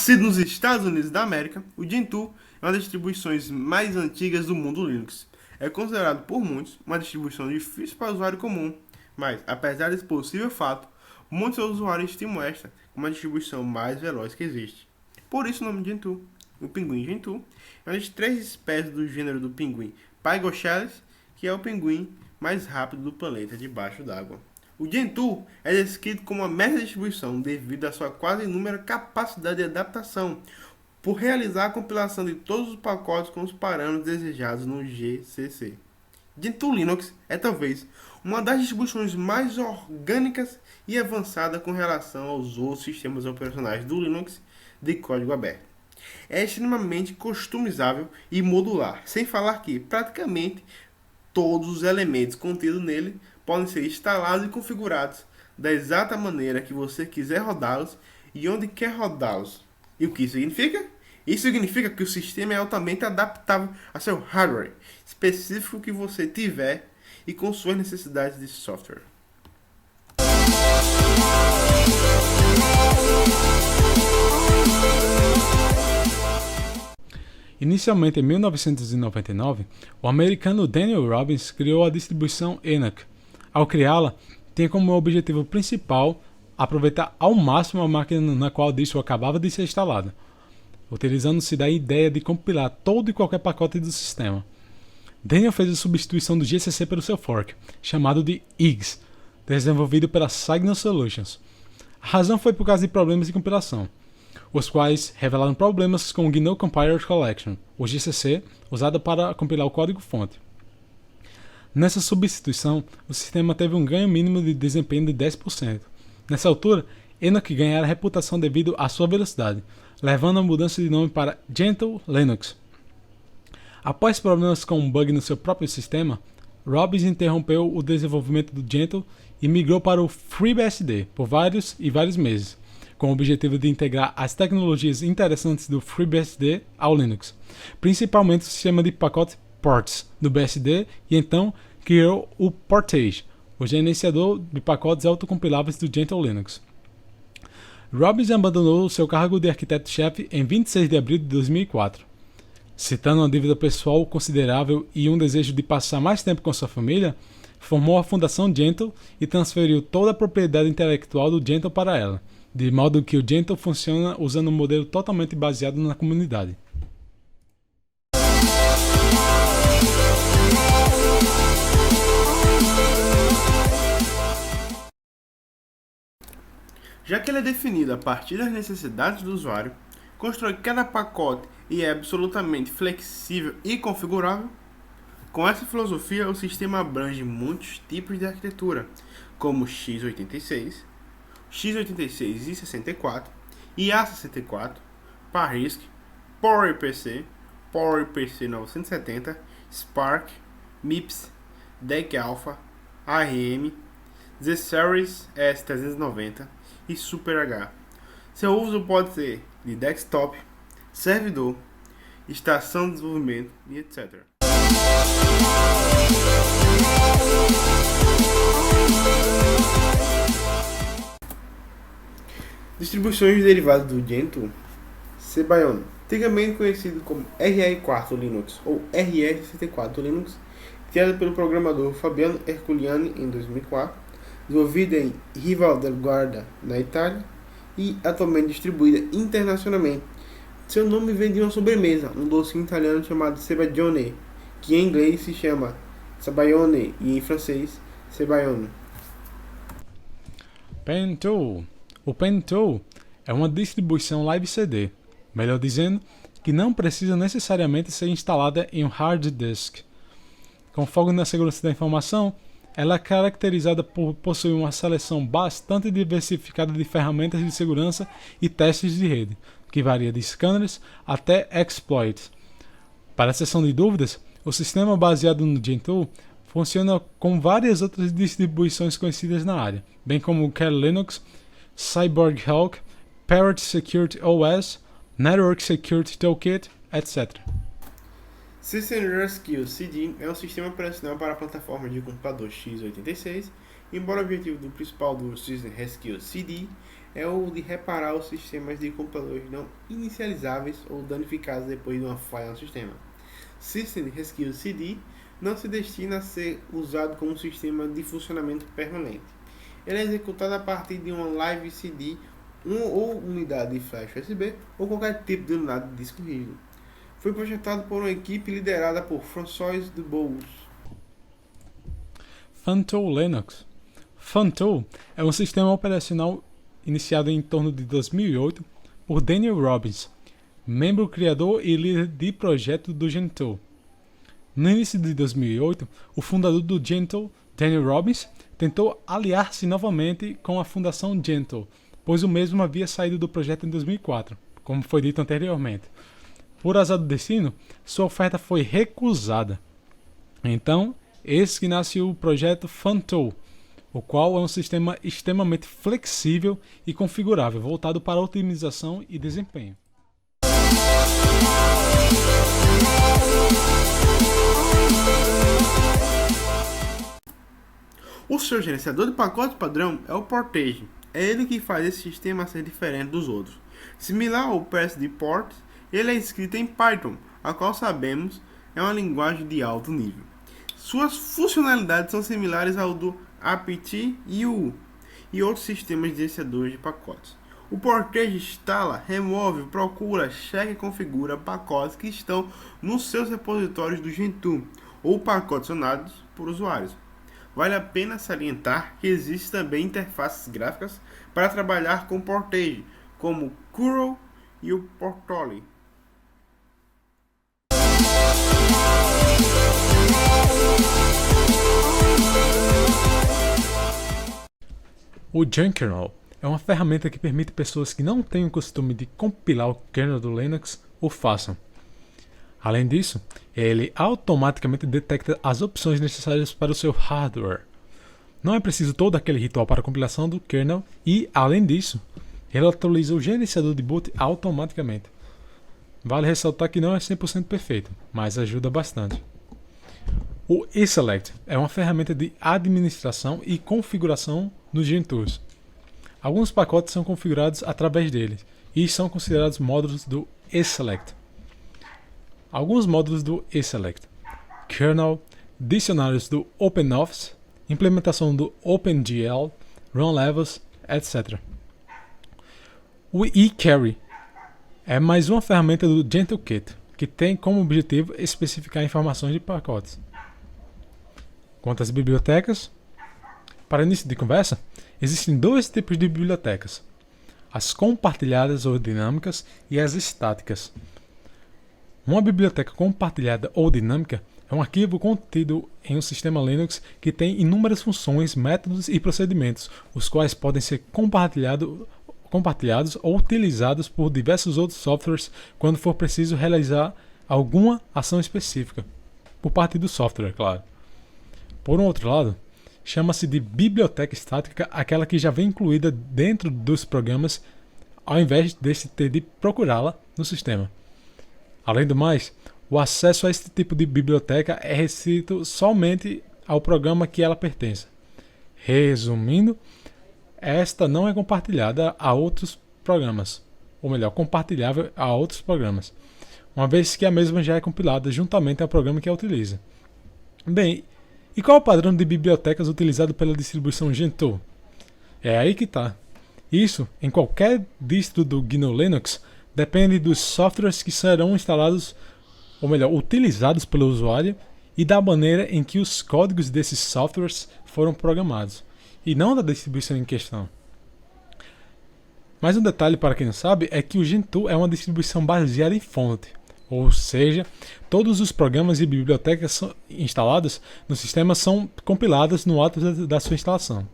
Nascido nos Estados Unidos da América, o Gentoo é uma das distribuições mais antigas do mundo Linux. É considerado por muitos uma distribuição difícil para o usuário comum, mas, apesar desse possível fato, muitos usuários estimam esta como a distribuição mais veloz que existe. Por isso o nome Gentoo. O pinguim Gentoo é uma das 3 espécies do gênero do pinguim Pygoscelis, que é o pinguim mais rápido do planeta debaixo d'água. O Gentoo é descrito como uma mera distribuição devido à sua quase inúmera capacidade de adaptação, por realizar a compilação de todos os pacotes com os parâmetros desejados no GCC. Gentoo Linux é talvez uma das distribuições mais orgânicas e avançadas com relação aos outros sistemas operacionais do Linux de código aberto. É extremamente customizável e modular, sem falar que praticamente todos os elementos contidos nele podem ser instalados e configurados da exata maneira que você quiser rodá-los e onde quer rodá-los. E o que isso significa? Isso significa que o sistema é altamente adaptável a seu hardware específico que você tiver e com suas necessidades de software. Inicialmente em 1999, o americano Daniel Robbins criou a distribuição Enoch. Ao criá-la, tinha como objetivo principal aproveitar ao máximo a máquina na qual o disco acabava de ser instalado, utilizando-se da ideia de compilar todo e qualquer pacote do sistema. Daniel fez a substituição do GCC pelo seu fork, chamado de IGS, desenvolvido pela Signal Solutions. A razão foi por causa de problemas de compilação, os quais revelaram problemas com o GNU Compiler Collection, o GCC, usado para compilar o código-fonte. Nessa substituição, o sistema teve um ganho mínimo de desempenho de 10%. Nessa altura, Enoch ganhara reputação devido à sua velocidade, levando a mudança de nome para Gentoo Linux. Após problemas com um bug no seu próprio sistema, Robbins interrompeu o desenvolvimento do Gentoo e migrou para o FreeBSD por vários meses, com o objetivo de integrar as tecnologias interessantes do FreeBSD ao Linux, principalmente o sistema de pacote ports do BSD, e então criou o Portage, o gerenciador de pacotes autocompiláveis do Gentoo Linux. Robbins abandonou seu cargo de arquiteto-chefe em 26 de abril de 2004. Citando uma dívida pessoal considerável e um desejo de passar mais tempo com sua família, formou a Fundação Gentoo e transferiu toda a propriedade intelectual do Gentoo para ela, de modo que o Gentoo funciona usando um modelo totalmente baseado na comunidade. Já que ele é definido a partir das necessidades do usuário, constrói cada pacote e é absolutamente flexível e configurável, com essa filosofia o sistema abrange muitos tipos de arquitetura, como x86, x86i64, IA64, PARISC, PowerPC, PowerPC 970, Spark, MIPS, DEC Alpha, ARM, Z-Series S390 e Super H. Seu uso pode ser de desktop, servidor, estação de desenvolvimento e etc. Distribuições derivadas do Gentoo. Cebayon, antigamente conhecido como RR4 Linux ou RR64 Linux, criado pelo programador Fabiano Erculiani em 2004, desenvolvida em Rival del Garda, na Itália, e atualmente distribuída internacionalmente. Seu nome vem de uma sobremesa, um docinho italiano chamado Cebagione, que em inglês se chama Cebayone e em francês Cebayone. Pentoo. O Pentoo é uma distribuição Live CD, melhor dizendo, que não precisa necessariamente ser instalada em um hard disk. Com foco na segurança da informação, ela é caracterizada por possuir uma seleção bastante diversificada de ferramentas de segurança e testes de rede, que varia de scanners até exploits. Para a seção de dúvidas, o sistema baseado no Gentoo funciona com várias outras distribuições conhecidas na área, bem como o Kali Linux, Cyborg Hulk, Parrot Security OS, Network Security Toolkit, etc. System Rescue CD é um sistema operacional para a plataforma de computador x86, embora o objetivo principal do System Rescue CD é o de reparar os sistemas de computadores não inicializáveis ou danificados depois de uma falha no sistema. System Rescue CD não se destina a ser usado como um sistema de funcionamento permanente. Ele é executado a partir de uma live CD ou unidade de flash USB ou qualquer tipo de unidade de disco rígido. Foi projetado por uma equipe liderada por François Dubose. Funtoo Linux. Funtoo é um sistema operacional iniciado em torno de 2008 por Daniel Robbins, membro criador e líder de projeto do Gentoo. No início de 2008, o fundador do Gentoo, Daniel Robbins, tentou aliar-se novamente com a Fundação Gentoo, pois o mesmo havia saído do projeto em 2004, como foi dito anteriormente. Por azar do destino, sua oferta foi recusada. Então, eis que nasce o projeto Funtoo, o qual é um sistema extremamente flexível e configurável, voltado para otimização e desempenho. O seu gerenciador de pacotes padrão é o Portage. É ele que faz esse sistema ser diferente dos outros. Similar ao PSD-Port, ele é escrito em Python, a qual sabemos é uma linguagem de alto nível. Suas funcionalidades são similares ao do apt-U e outros sistemas de gerenciadores de pacotes. O Portage instala, remove, procura, checa e configura pacotes que estão nos seus repositórios do Gentoo ou pacotes acionados por usuários. Vale a pena salientar que existem também interfaces gráficas para trabalhar com Portage, como o Curl e o Portoli. O Junckernel é uma ferramenta que permite pessoas que não têm o costume de compilar o kernel do Linux o façam. Além disso, ele automaticamente detecta as opções necessárias para o seu hardware. Não é preciso todo aquele ritual para a compilação do kernel e, além disso, ele atualiza o gerenciador de boot automaticamente. Vale ressaltar que não é 100% perfeito, mas ajuda bastante. O eSelect é uma ferramenta de administração e configuração nos Gentoos. Alguns pacotes são configurados através dele e são considerados módulos do eSelect. Alguns módulos do eSelect: kernel, dicionários do OpenOffice, implementação do OpenGL, run levels, etc. O eCarry é mais uma ferramenta do GentooKit, que tem como objetivo especificar informações de pacotes. Quanto às bibliotecas, para início de conversa, existem dois tipos de bibliotecas: as compartilhadas ou dinâmicas e as estáticas. Uma biblioteca compartilhada ou dinâmica é um arquivo contido em um sistema Linux que tem inúmeras funções, métodos e procedimentos, os quais podem ser compartilhados ou utilizados por diversos outros softwares quando for preciso realizar alguma ação específica, por parte do software, claro. Por um outro lado, chama-se de biblioteca estática aquela que já vem incluída dentro dos programas, ao invés desse ter de procurá-la no sistema. Além do mais, o acesso a este tipo de biblioteca é restrito somente ao programa que ela pertence. Resumindo, esta não é compartilhada a outros programas, ou melhor, compartilhável a outros programas, uma vez que a mesma já é compilada juntamente ao programa que a utiliza. Bem, e qual é o padrão de bibliotecas utilizado pela distribuição Gentoo? É aí que está. Isso, em qualquer distro do GNU Linux, depende dos softwares que serão instalados, ou melhor, utilizados pelo usuário e da maneira em que os códigos desses softwares foram programados, e não da distribuição em questão. Mais um detalhe para quem não sabe é que o Gentoo é uma distribuição baseada em fonte, ou seja, todos os programas e bibliotecas instalados no sistema são compilados no ato da sua instalação.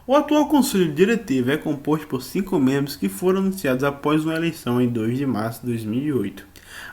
O atual Conselho Diretivo é composto por 5 membros que foram anunciados após uma eleição em 2 de março de 2008.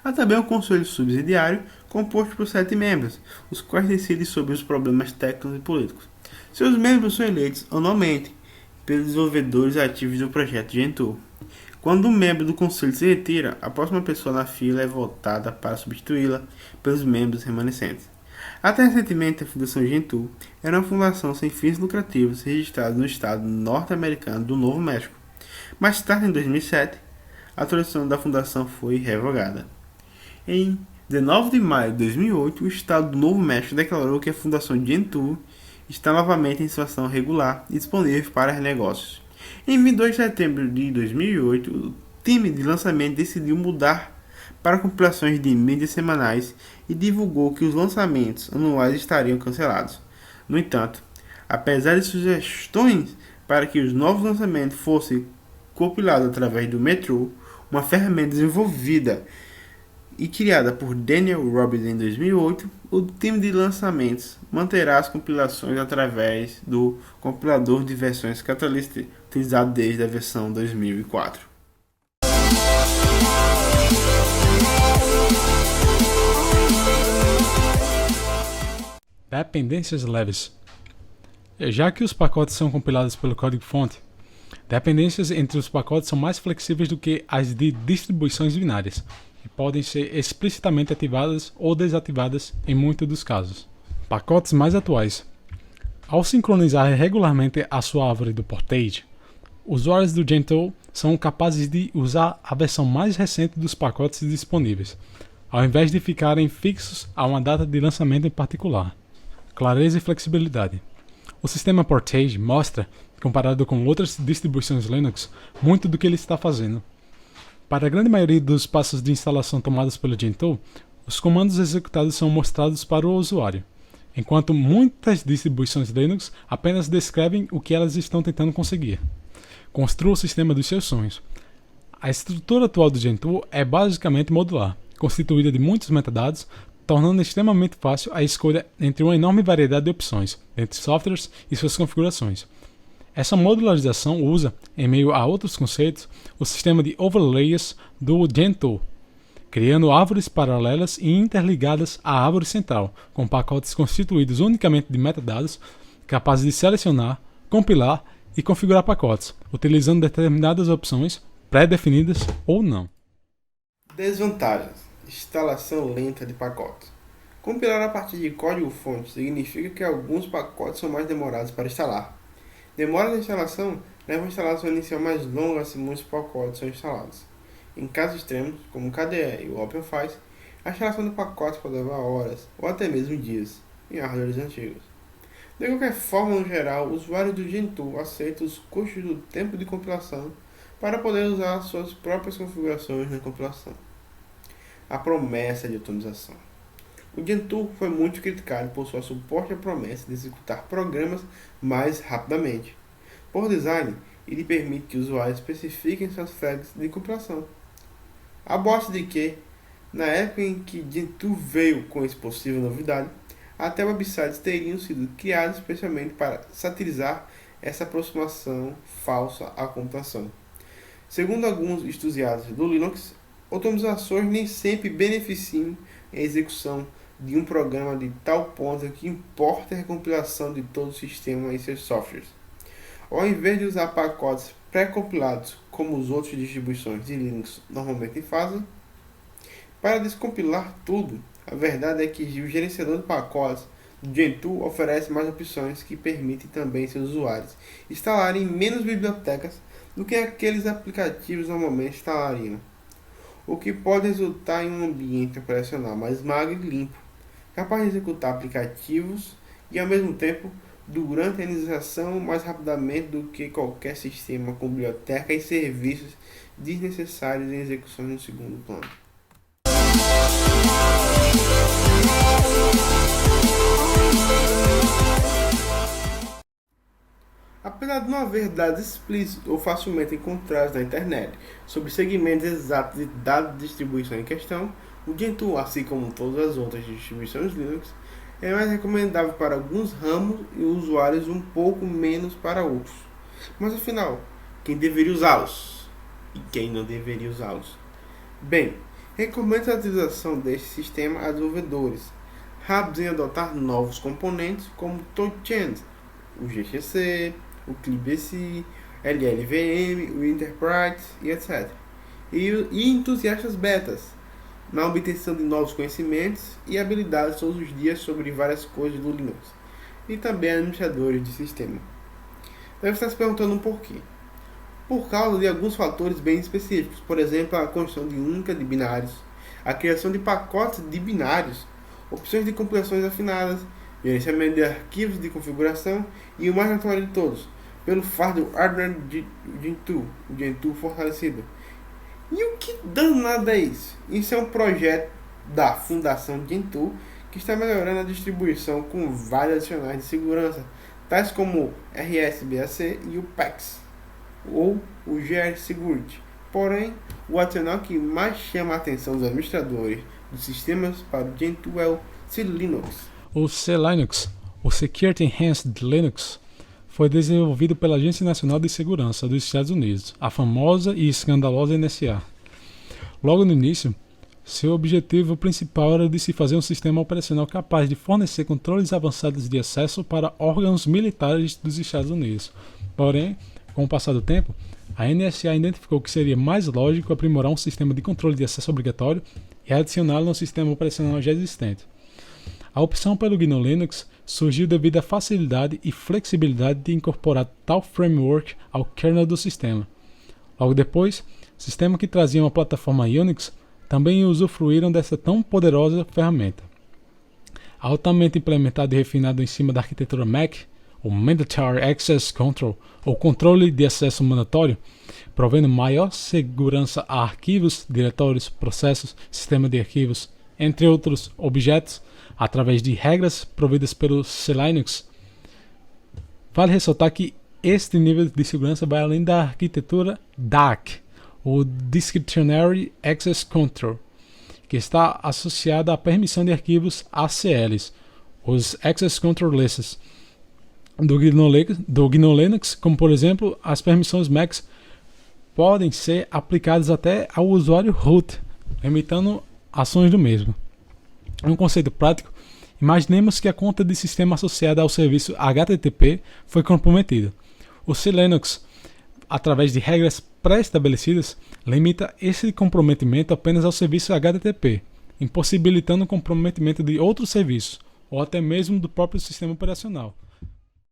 Há também o Conselho Subsidiário, composto por 7 membros, os quais decidem sobre os problemas técnicos e políticos. Seus membros são eleitos anualmente pelos desenvolvedores ativos do projeto Gentoo. Quando um membro do conselho se retira, a próxima pessoa na fila é votada para substituí-la pelos membros remanescentes. Até recentemente, a Fundação Gentoo era uma fundação sem fins lucrativos registrada no estado norte-americano do Novo México. Mais tarde, em 2007, a autorização da fundação foi revogada. Em 19 de maio de 2008, o estado do Novo México declarou que a Fundação Gentoo está novamente em situação regular e disponível para negócios. Em 22 de setembro de 2008, o time de lançamento decidiu mudar para compilações de mídias semanais e divulgou que os lançamentos anuais estariam cancelados. No entanto, apesar de sugestões para que os novos lançamentos fossem compilados através do Metro, uma ferramenta desenvolvida e criada por Daniel Robbins em 2008, o time de lançamentos manterá as compilações através do compilador de versões Catalyst utilizado desde a versão 2004. Dependências leves. Já que os pacotes são compilados pelo código-fonte, dependências entre os pacotes são mais flexíveis do que as de distribuições binárias e podem ser explicitamente ativadas ou desativadas em muitos dos casos. Pacotes mais atuais. Ao sincronizar regularmente a sua árvore do Portage, usuários do Gentoo são capazes de usar a versão mais recente dos pacotes disponíveis, ao invés de ficarem fixos a uma data de lançamento em particular. Clareza e flexibilidade. O sistema Portage mostra, comparado com outras distribuições Linux, muito do que ele está fazendo. Para a grande maioria dos passos de instalação tomados pelo Gentoo, os comandos executados são mostrados para o usuário, enquanto muitas distribuições Linux apenas descrevem o que elas estão tentando conseguir. Construa o sistema dos seus sonhos. A estrutura atual do Gentoo é basicamente modular, constituída de muitos metadados, tornando extremamente fácil a escolha entre uma enorme variedade de opções, entre softwares e suas configurações. Essa modularização usa, em meio a outros conceitos, o sistema de overlays do Gentoo, criando árvores paralelas e interligadas à árvore central, com pacotes constituídos unicamente de metadados, capazes de selecionar, compilar e configurar pacotes, utilizando determinadas opções pré-definidas ou não. Desvantagens. Instalação lenta de pacotes. Compilar a partir de código-fonte significa que alguns pacotes são mais demorados para instalar. Demora na instalação leva a instalação inicial mais longa se muitos pacotes são instalados. Em casos extremos, como o KDE e o OpenFiles, a instalação de pacotes pode levar horas ou até mesmo dias em hardwares antigos. De qualquer forma, no geral, o usuário do Gentoo aceita os custos do tempo de compilação para poder usar suas próprias configurações na compilação. A promessa de otimização. O Gentoo foi muito criticado por seu suporte à promessa de executar programas mais rapidamente. Por design, ele permite que os usuários especifiquem suas flags de compilação. Aposto de que, na época em que Gentoo veio com essa possível novidade, até websites teriam sido criados especialmente para satirizar essa aproximação falsa à computação. Segundo alguns entusiastas do Linux, otimizações nem sempre beneficiam a execução de um programa de tal ponto que importa a recompilação de todo o sistema e seus softwares. Ao invés de usar pacotes pré-compilados como as outras distribuições de Linux normalmente fazem, para descompilar tudo, a verdade é que o gerenciador de pacotes do Gentoo oferece mais opções que permitem também seus usuários instalarem menos bibliotecas do que aqueles aplicativos normalmente instalariam, o que pode resultar em um ambiente operacional mais magro e limpo, capaz de executar aplicativos e, ao mesmo tempo, durante a inicialização mais rapidamente do que qualquer sistema com biblioteca e serviços desnecessários em execução no segundo plano. Apesar de não haver dados explícitos ou facilmente encontrados na internet sobre segmentos exatos de dados de distribuição em questão, o Gentoo, assim como todas as outras distribuições Linux, é mais recomendável para alguns ramos e usuários um pouco menos para outros. Mas afinal, quem deveria usá-los? E quem não deveria usá-los? Bem, recomendo a utilização deste sistema a desenvolvedores rápidos em adotar novos componentes como o TouchEnd, o GCC, o libc, LLVM, o Enterprise e etc. E entusiastas betas, na obtenção de novos conhecimentos e habilidades todos os dias sobre várias coisas do Linux, e também administradores de sistema. Deve estar se perguntando um porquê. Por causa de alguns fatores bem específicos, por exemplo, a construção de única de binários, a criação de pacotes de binários, opções de compilações afinadas, gerenciamento de arquivos de configuração e o mais natural de todos, pelo fato do hardware Gentoo, o Gentoo fortalecido. E o que danado é isso? Isso é um projeto da Fundação Gentoo que está melhorando a distribuição com vários adicionais de segurança, tais como o RSBAC e o PAX, ou o GR Security. Porém, o adicional que mais chama a atenção dos administradores dos sistemas para o Gentoo é o C-Linux. O C-Linux, o Security Enhanced Linux, foi desenvolvido pela Agência Nacional de Segurança dos Estados Unidos, a famosa e escandalosa NSA. Logo no início, seu objetivo principal era de se fazer um sistema operacional capaz de fornecer controles avançados de acesso para órgãos militares dos Estados Unidos. Porém, com o passar do tempo, a NSA identificou que seria mais lógico aprimorar um sistema de controle de acesso obrigatório e adicioná-lo no sistema operacional já existente. A opção pelo GNU Linux surgiu devido à facilidade e flexibilidade de incorporar tal framework ao kernel do sistema. Logo depois, sistemas que traziam a plataforma Unix também usufruíram dessa tão poderosa ferramenta. Altamente implementado e refinado em cima da arquitetura Mac, o Mandatory Access Control, ou controle de acesso mandatório, provendo maior segurança a arquivos, diretórios, processos, sistema de arquivos, entre outros objetos, através de regras providas pelo C-Linux. Vale ressaltar que este nível de segurança vai além da arquitetura DAC, o Discretionary Access Control, que está associada à permissão de arquivos ACLs, os Access Control Lists, do GNU Linux, como por exemplo, as permissões Max podem ser aplicadas até ao usuário root, limitando ações do mesmo. Em um conceito prático, imaginemos que a conta de sistema associada ao serviço HTTP foi comprometida. O C-Linux, através de regras pré-estabelecidas, limita esse comprometimento apenas ao serviço HTTP, impossibilitando o comprometimento de outros serviços, ou até mesmo do próprio sistema operacional.